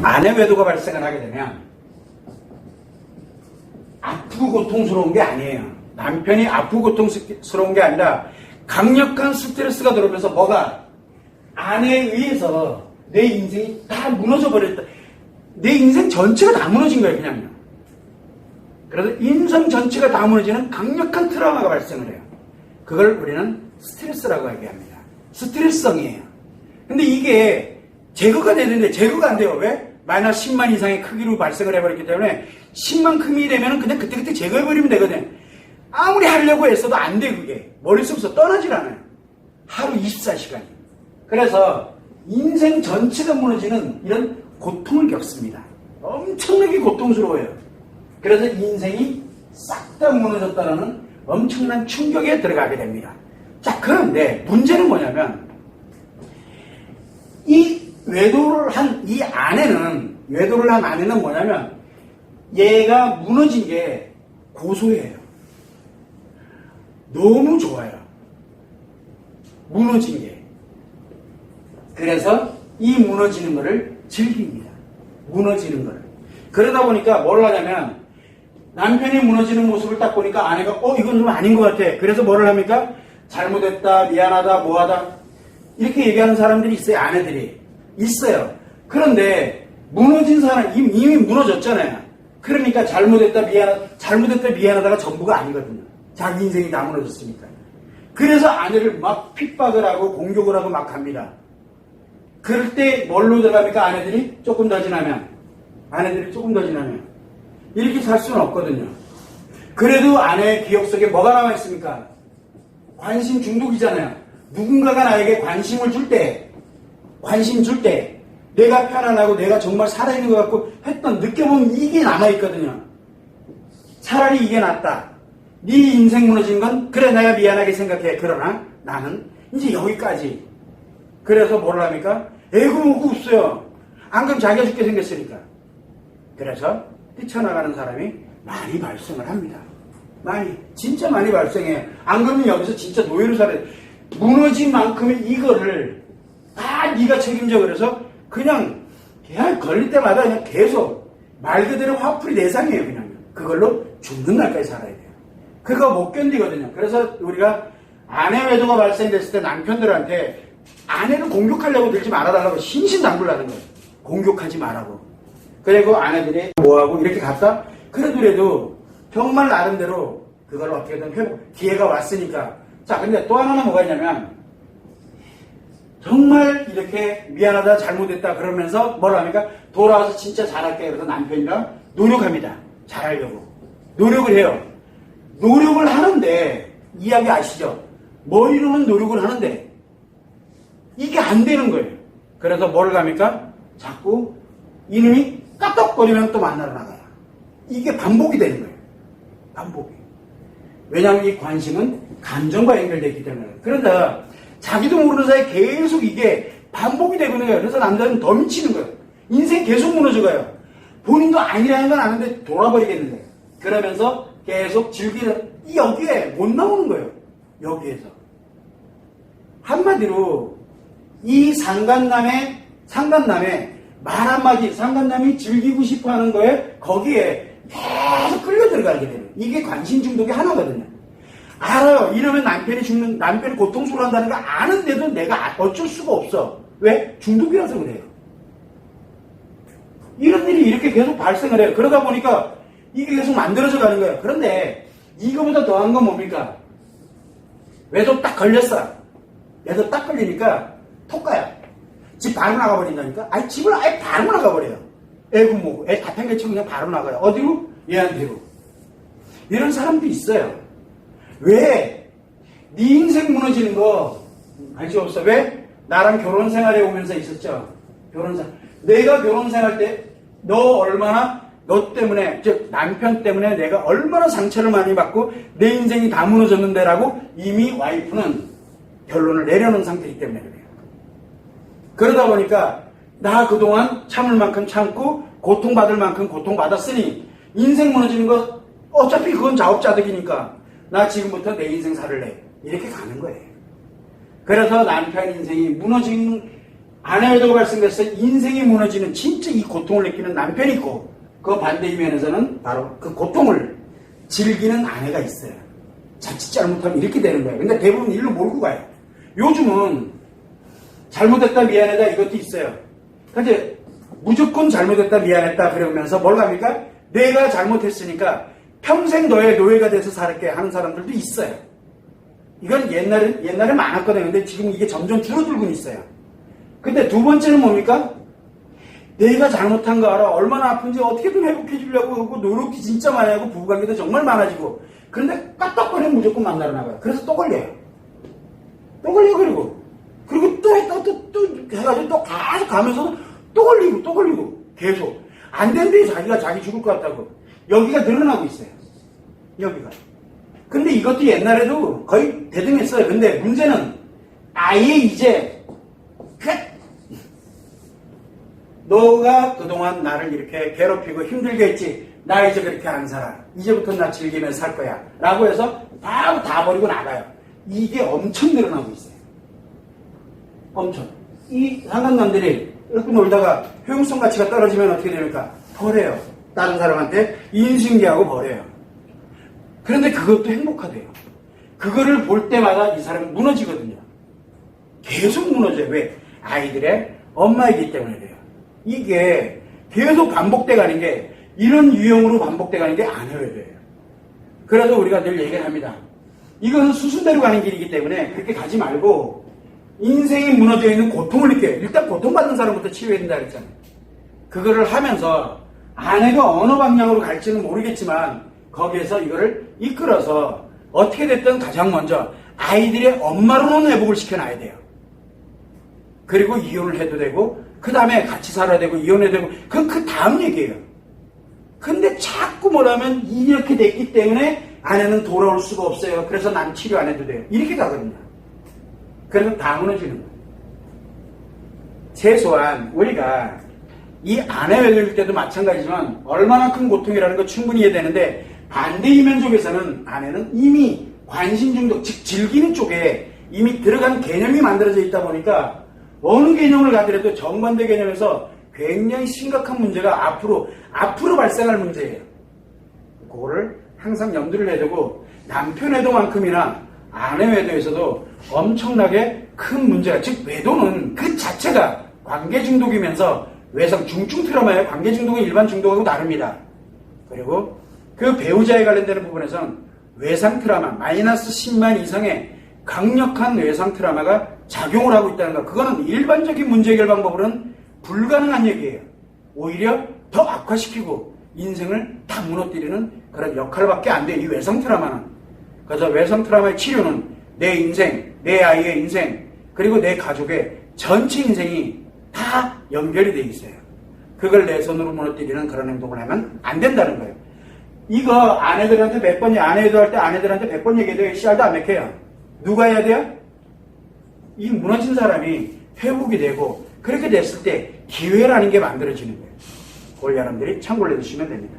아내 외도가 발생을 하게 되면 아프고 고통스러운 게 아니에요. 남편이 아프고 고통스러운 게 아니라 강력한 스트레스가 들어오면서 뭐가 아내에 의해서 내 인생이 다 무너져 버렸다. 내 인생 전체가 다 무너진 거예요, 그냥요. 그래서 인생 전체가 다 무너지는 강력한 트라우마가 발생을 해요. 그걸 우리는 스트레스라고 얘기합니다. 스트레스성이에요. 근데 이게 제거가 되는데 제거가 안 돼요. 왜? 마이너스 10만 이상의 크기로 발생을 해버렸기 때문에 10만큼이 되면 그냥 그때그때 제거해버리면 되거든. 아무리 하려고 했어도 안 돼, 그게. 머릿속에서 떠나질 않아요. 하루 24시간이. 그래서 인생 전체가 무너지는 이런 고통을 겪습니다. 엄청나게 고통스러워요. 그래서 인생이 싹 다 무너졌다는 엄청난 충격에 들어가게 됩니다. 자, 그런데 문제는 뭐냐면 이 외도를 한 이 아내는 뭐냐면 얘가 무너진 게 고소해요. 너무 좋아요. 무너진 게. 그래서 이 무너지는 거를 즐깁니다. 무너지는 거를. 그러다 보니까 뭘 하냐면 남편이 무너지는 모습을 딱 보니까 아내가 이건 좀 아닌 것 같아. 그래서 뭐를 합니까? 잘못했다, 미안하다, 뭐하다 이렇게 얘기하는 사람들이 있어요. 아내들이 있어요. 그런데 무너진 사람 이미 무너졌잖아요. 그러니까 잘못했다 미안하다가 전부가 아니거든요. 자기 인생이 다 무너졌으니까. 그래서 아내를 막 핍박을 하고 공격을 하고 막 합니다. 그럴 때 뭘로 들어갑니까? 아내들이 조금 더 지나면 이렇게 살 수는 없거든요. 그래도 아내의 기억 속에 뭐가 남아있습니까? 관심 중독이잖아요. 누군가가 나에게 관심 줄 때 내가 편안하고 내가 정말 살아있는 것 같고 했던 느껴보면 이게 남아있거든요. 차라리 이게 낫다. 네 인생 무너진 건 그래 내가 미안하게 생각해. 그러나 나는 이제 여기까지. 그래서 뭘 합니까? 애구모구 없어요. 안 그럼 자기가 죽게 생겼으니까. 그래서 뛰쳐나가는 사람이 많이 발생을 합니다. 진짜 많이 발생해요. 안 그러면 여기서 진짜 노예로 살아야 돼. 무너진 만큼의 이거를 다 네가 책임져. 그래서 그냥 걸릴 때마다 그냥 계속 말 그대로 화풀이 내상이에요. 그냥 그걸로 죽는 날까지 살아야 돼요. 그거 못 견디거든요. 그래서 우리가 아내 외도가 발생됐을 때 남편들한테 아내를 공격하려고 들지 말아달라고 신신당부하는 거예요. 공격하지 말라고. 그리고 아내들이 뭐하고 이렇게 갔다? 그래도 정말 나름대로 그걸 어떻게든 회복, 기회가 왔으니까. 자, 근데 또 하나는 뭐가 있냐면 정말 이렇게 미안하다, 잘못했다 그러면서 뭘 합니까? 돌아와서 진짜 잘할게. 그래서 남편이랑 노력합니다. 잘하려고. 노력을 해요. 노력을 하는데 이야기 아시죠? 머리로는 노력을 하는데 이게 안 되는 거예요. 그래서 뭘 합니까? 자꾸 이놈이 까떡거리면 또 만나러 나가요. 이게 반복이 되는 거예요. 반복이. 왜냐하면 이 관심은 감정과 연결되어 있기 때문에. 그러다 자기도 모르는 사이에 계속 이게 반복이 되고 있는 거예요. 그래서 남자는 더 미치는 거예요. 인생이 계속 무너져가요. 본인도 아니라는 건 아는데 돌아버리겠는 거예요. 그러면서 계속 즐기는 여기에 못 나오는 거예요. 여기에서. 한마디로 이 상간남의 말 한마디, 상간남이 즐기고 싶어 하는 거에 거기에 계속 끌려 들어가게 되는. 이게 관심 중독의 하나거든요. 알아요. 이러면 남편이 고통스러워 한다는 거 아는데도 내가 어쩔 수가 없어. 왜? 중독이라서 그래요. 이런 일이 이렇게 계속 발생을 해요. 그러다 보니까 이게 계속 만들어져 가는 거예요. 그런데 이거보다 더한 건 뭡니까? 외도 딱 걸렸어. 외도 딱 걸리니까 톡가야. 집 바로 나가버린다니까? 집을 아예 바로 나가버려요. 애고 뭐고. 애 다 팽개치고 그냥 바로 나가요. 어디로? 얘한테로. 이런 사람도 있어요. 왜? 네 인생 무너지는 거 알지 없어? 왜? 나랑 결혼 생활에 오면서 있었죠. 내가 결혼 생활 때 너 때문에, 즉 남편 때문에 내가 얼마나 상처를 많이 받고 내 인생이 다 무너졌는데라고 이미 와이프는 결론을 내려놓은 상태이기 때문에 그래요. 그러다 보니까 나 그동안 참을 만큼 참고 고통받을 만큼 고통받았으니 인생 무너지는 거 어차피 그건 자업자득이니까 나 지금부터 내 인생 살을래. 이렇게 가는 거예요. 그래서 남편 인생이 무너진 아내에도 발생돼서 인생이 무너지는 진짜 이 고통을 느끼는 남편이 있고 그 반대 이면에서는 바로 그 고통을 즐기는 아내가 있어요. 자칫 잘못하면 이렇게 되는 거예요. 근데 대부분 일로 몰고 가요. 요즘은 잘못했다 미안하다 이것도 있어요. 근데 무조건 잘못했다 미안했다 그러면서 뭘 합니까? 내가 잘못했으니까 평생 너의 노예가 돼서 살게 하는 사람들도 있어요. 이건 옛날에 많았거든요. 근데 지금 이게 점점 줄어들고 있어요. 근데 두 번째는 뭡니까? 내가 잘못한 거 알아. 얼마나 아픈지 어떻게든 회복해 주려고 하고 노력이 진짜 많이 하고 부부관계도 정말 많아지고 그런데 까딱거리면 무조건 만나러 나가요. 그래서 또 걸려요. 또 걸려 그리고 또 해가지고 또 계속 가면서도 또 걸리고 계속 안 된대 자기가 자기 죽을 것 같다고 여기가 늘어나고 있어요. 여기가. 근데 이것도 옛날에도 거의 대등했어요. 근데 문제는 아예 이제 너가 그동안 나를 이렇게 괴롭히고 힘들게 했지. 나 이제 그렇게 안 살아. 이제부터 나 즐기면서 살 거야. 라고 해서 바로 다 버리고 나가요. 이게 엄청 늘어나고 있어요. 엄청. 이 상간남들이 이렇게 놀다가 효용성 가치가 떨어지면 어떻게 됩니까? 버려요. 다른 사람한테 인신계하고 버려요. 그런데 그것도 행복하대요. 그거를 볼 때마다 이 사람이 무너지거든요. 계속 무너져요. 왜? 아이들의 엄마이기 때문에 돼요. 이게 계속 반복돼 가는 게 이런 유형으로 반복돼 가는 게 아니어야 돼요. 그래서 우리가 늘 얘기를 합니다. 이것은 수순대로 가는 길이기 때문에 그렇게 가지 말고 인생이 무너져 있는 고통을 느껴요. 일단 고통받는 사람부터 치료해야 된다 그랬잖아요. 그거를 하면서 아내가 어느 방향으로 갈지는 모르겠지만 거기에서 이거를 이끌어서 어떻게 됐든 가장 먼저 아이들의 엄마로는 회복을 시켜놔야 돼요. 그리고 이혼을 해도 되고 그 다음에 같이 살아야 되고 이혼해도 되고 그건 그 다음 얘기예요. 근데 자꾸 뭐라면 이렇게 됐기 때문에 아내는 돌아올 수가 없어요. 그래서 난 치료 안 해도 돼요. 이렇게 가거든요. 그래서 다 무너지는 거예요. 최소한 우리가 이 아내 외도일 때도 마찬가지지만 얼마나 큰 고통이라는 거 충분히 이해되는데 반대 이면적에서는 아내는 이미 관심 중독, 즉 즐기는 쪽에 이미 들어간 개념이 만들어져 있다 보니까 어느 개념을 가더라도 정반대 개념에서 굉장히 심각한 문제가 앞으로 발생할 문제예요. 그거를 항상 염두를 해야 되고 남편 외도만큼이나 아내 외도에서도 엄청나게 큰 문제가, 즉 외도는 그 자체가 관계 중독이면서 외상 중증 트라우마예요. 관계 중독은 일반 중독하고 다릅니다. 그리고 그 배우자에 관련되는 부분에서는 외상 트라우마 마이너스 10만 이상의 강력한 외상 트라우마가 작용을 하고 있다는 것. 그거는 일반적인 문제 해결 방법으로는 불가능한 얘기예요. 오히려 더 악화시키고 인생을 다 무너뜨리는 그런 역할밖에 안 돼요. 이 외상 트라우마는. 그래서 외상 트라우마의 치료는 내 인생, 내 아이의 인생, 그리고 내 가족의 전체 인생이 다 연결이 돼 있어요. 그걸 내 손으로 무너뜨리는 그런 행동을 하면 안 된다는 거예요. 이거 아내들한테 몇 번, 아내도 할 때 아내들한테 100번 얘기해도 씨알도 안 맥혀요. 누가 해야 돼요? 이 무너진 사람이 회복이 되고 그렇게 됐을 때 기회라는 게 만들어지는 거예요. 그걸 여러분들이 참고를 해주시면 됩니다.